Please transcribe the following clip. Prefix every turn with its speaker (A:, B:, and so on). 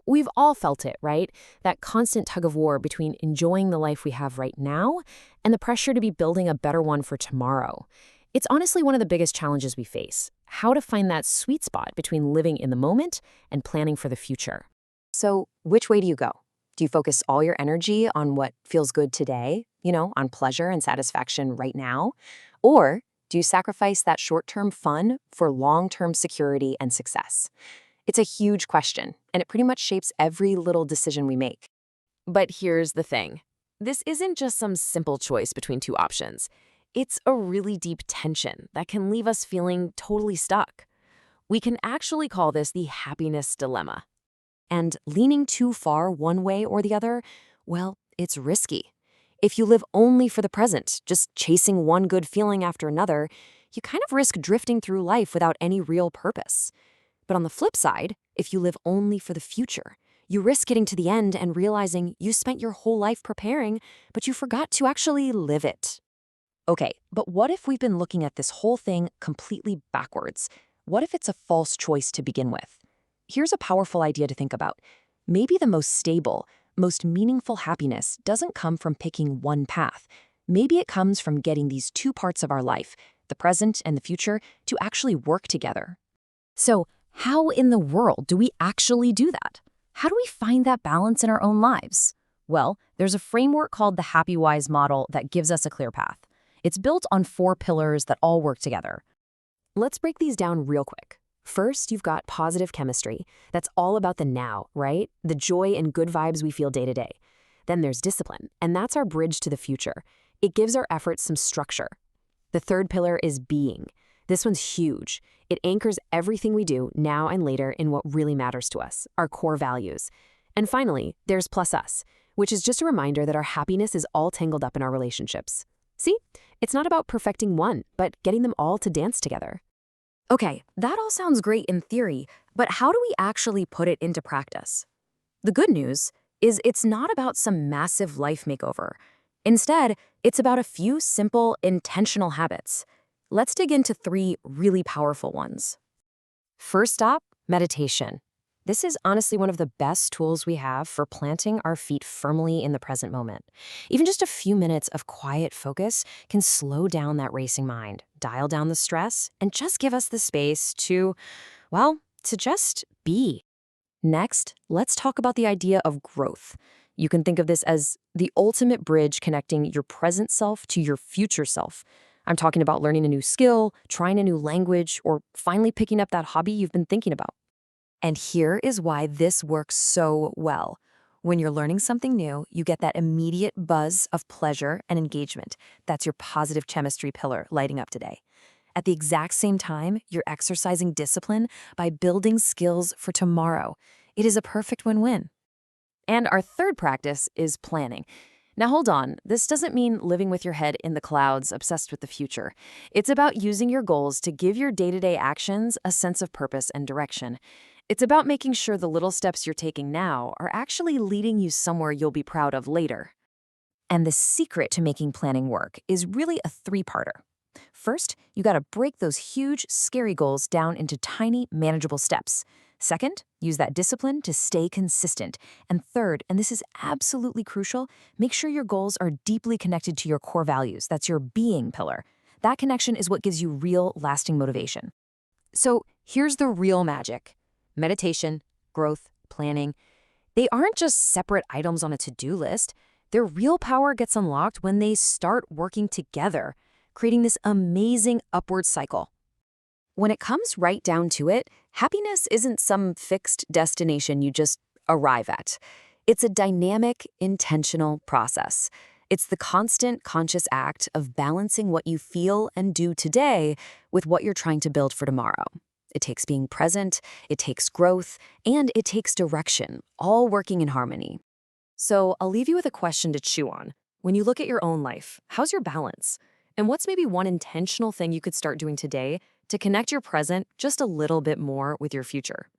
A: We've all felt it, right? That constant tug of war between enjoying the life we have right now and the pressure to be building a better one for tomorrow. It's honestly one of the biggest challenges we face, how to find that sweet spot between living in the moment and planning for the future.
B: So, which way do you go? Do you focus all your energy on what feels good today, on pleasure and satisfaction right now? Or do you sacrifice that short-term fun for long-term security and success? It's a huge question, and it pretty much shapes every little decision we make.
A: But here's the thing. This isn't just some simple choice between two options. It's a really deep tension that can leave us feeling totally stuck. We can actually call this the happiness dilemma.
B: And leaning too far one way or the other, well, it's risky. If you live only for the present, just chasing one good feeling after another, you kind of risk drifting through life without any real purpose. But on the flip side, if you live only for the future, you risk getting to the end and realizing you spent your whole life preparing, but you forgot to actually live it. Okay, but what if we've been looking at this whole thing completely backwards? What if it's a false choice to begin with? Here's a powerful idea to think about. Maybe the most stable, most meaningful happiness doesn't come from picking one path. Maybe it comes from getting these two parts of our life, the present and the future, to actually work together.
A: So, how in the world do we actually do that? How do we find that balance in our own lives? Well, there's a framework called the HappyWise model that gives us a clear path. It's built on 4 pillars that all work together. Let's break these down real quick. First, you've got positive chemistry. That's all about the now, right? The joy and good vibes we feel day to day. Then there's discipline, and that's our bridge to the future. It gives our efforts some structure. The third pillar is being. This one's huge. It anchors everything we do now and later in what really matters to us, our core values. And finally, there's plus us, which is just a reminder that our happiness is all tangled up in our relationships. See, it's not about perfecting one, but getting them all to dance together. Okay, that all sounds great in theory, but how do we actually put it into practice? The good news is it's not about some massive life makeover. Instead, it's about a few simple, intentional habits. Let's dig into 3 really powerful ones. First up, meditation. This is honestly one of the best tools we have for planting our feet firmly in the present moment. Even just a few minutes of quiet focus can slow down that racing mind, dial down the stress, and just give us the space to just be. Next, let's talk about the idea of growth. You can think of this as the ultimate bridge connecting your present self to your future self. I'm talking about learning a new skill, trying a new language, or finally picking up that hobby you've been thinking about. And here is why this works so well. When you're learning something new, you get that immediate buzz of pleasure and engagement. That's your positive chemistry pillar lighting up today. At the exact same time, you're exercising discipline by building skills for tomorrow. It is a perfect win-win. And our third practice is planning. Now hold on, this doesn't mean living with your head in the clouds, obsessed with the future. It's about using your goals to give your day-to-day actions a sense of purpose and direction. It's about making sure the little steps you're taking now are actually leading you somewhere you'll be proud of later. And the secret to making planning work is really a 3-parter. First, you gotta break those huge, scary goals down into tiny, manageable steps. Second, use that discipline to stay consistent. And third, and this is absolutely crucial, make sure your goals are deeply connected to your core values. That's your being pillar. That connection is what gives you real, lasting motivation. So here's the real magic. Meditation, growth, planning, they aren't just separate items on a to-do list. Their real power gets unlocked when they start working together, creating this amazing upward cycle. When it comes right down to it, happiness isn't some fixed destination you just arrive at. It's a dynamic, intentional process. It's the constant, conscious act of balancing what you feel and do today with what you're trying to build for tomorrow. It takes being present, it takes growth, and it takes direction, all working in harmony. So I'll leave you with a question to chew on. When you look at your own life, how's your balance? And what's maybe one intentional thing you could start doing today to connect your present just a little bit more with your future?